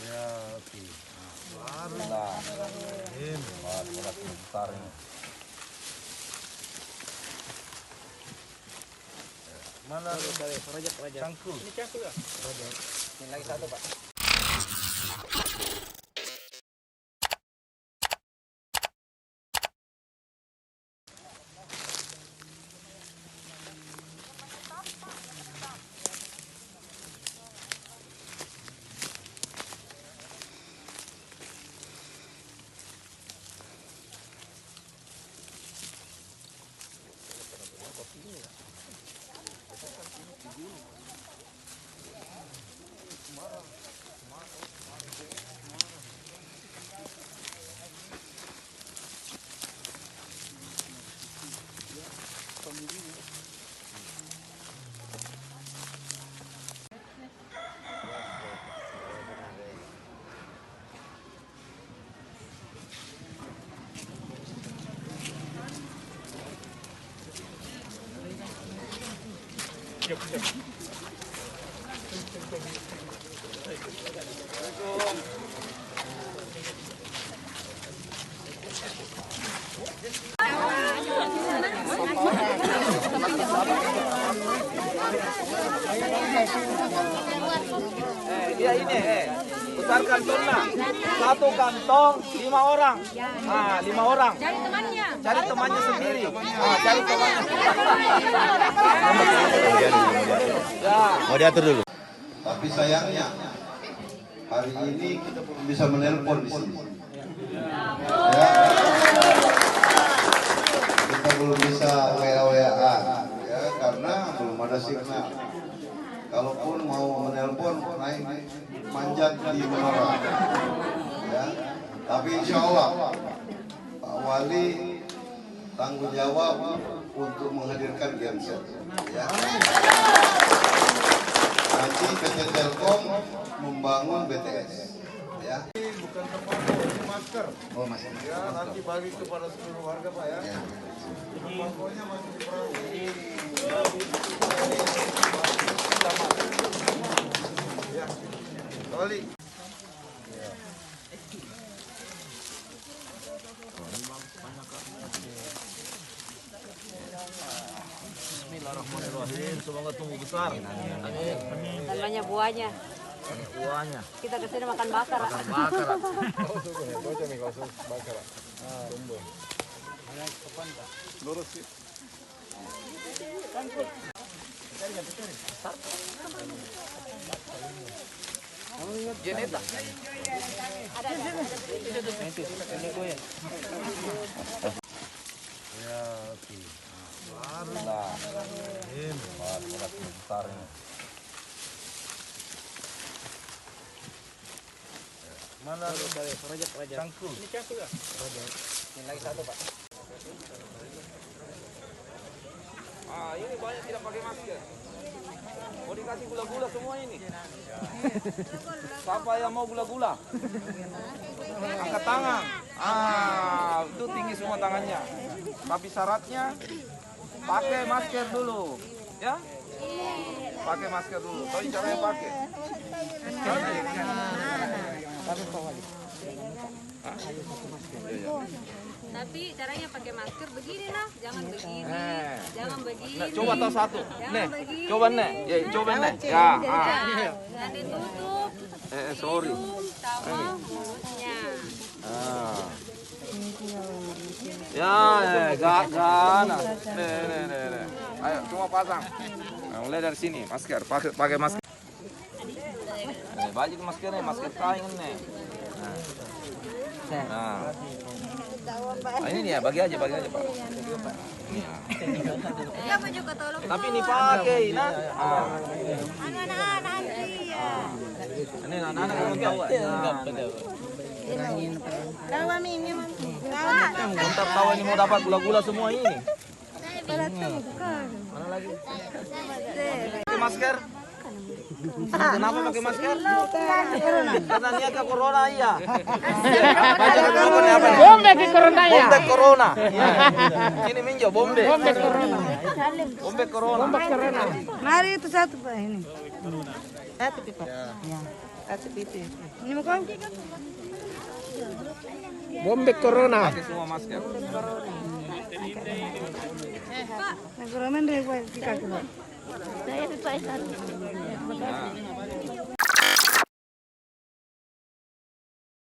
Ya, oke. Baru lah. Berat besar ini. Mana rojak cangkul? Ini cangkul ya? Ini lagi satu, Pak. Dia ini, besar kantongnya. Satu kantong 5 orang. Nah, 5 orang. Cari temannya sendiri. Nah, cari temannya. Ya. Mau diatur dulu. Tapi sayangnya hari ini kita belum bisa menelpon di sini. Ya. Kita belum bisa WA-WA-an ya karena belum ada signal. Kalaupun mau menelpon naik manjat di menara. Ya. Tapi insya Allah Pak Wali tanggung jawab untuk menghadirkan genset. Ya. Nanti PT Telkom membangun BTS. Ya. Bukan tempat masker. Oh masker. Ya, nanti bagi kepada seluruh warga, Pak ya. Ya. Pokoknya masih di perahu. Ya. Kembali. Bismillahirrahmanirrahim. Semoga tumbuh besar. Amin. Dan banyak buahnya. Buahnya. Kita kesini makan bakar. Bakar. Lurus sih. Jeneta. Ya, oke. Baru lah. Berat besar ini. Mana rojak cangkul? Ini cangkul ya? Ini lagi satu, Pak. Ah, ini banyak tidak pakai masker. Mau dikasih gula-gula semua ini. Siapa yang mau gula-gula? Angkat tangan. Ah, itu tinggi semua tangannya. Tapi syaratnya pakai masker dulu, ya? Pakai masker dulu. Tahu caranya pakai? Tapi caranya pakai masker begini nah, jangan begini, jangan begini. Nah, coba tahu satu. Jangan Nih, begini. coba nih. Ya, coba nih. Ya. Jangan ditutup. Sorry. Sama mulutnya. Ah. Ya, gak. Nih. Ayo, semua pasang. Nah, mulai dari sini, masker. Pakai masker. Baju maskernya, masker kain nih. Nah. Nah, ini nih ya, bagi aja Pak. Ya, Pak juga tolong. Tapi ini pakai, nah. Anak-anak ya. Ini anak-anak kamu tahu. Bentar tahu ini mau dapat gula-gula semua ini. Mana lagi? Pakai masker. Kenapa pakai masker? Karena niaga corona iya. Bombe ke corona ya. Bombe corona. Sini minjo bombe. Bombe corona. Bombe corona. Bombe corona. Mari itu satu Pak ini. Satu Pak. Ya. Ini mau kau? Bombek corona. Pakai semua masker. Negaramen deh, kita kita. Nah,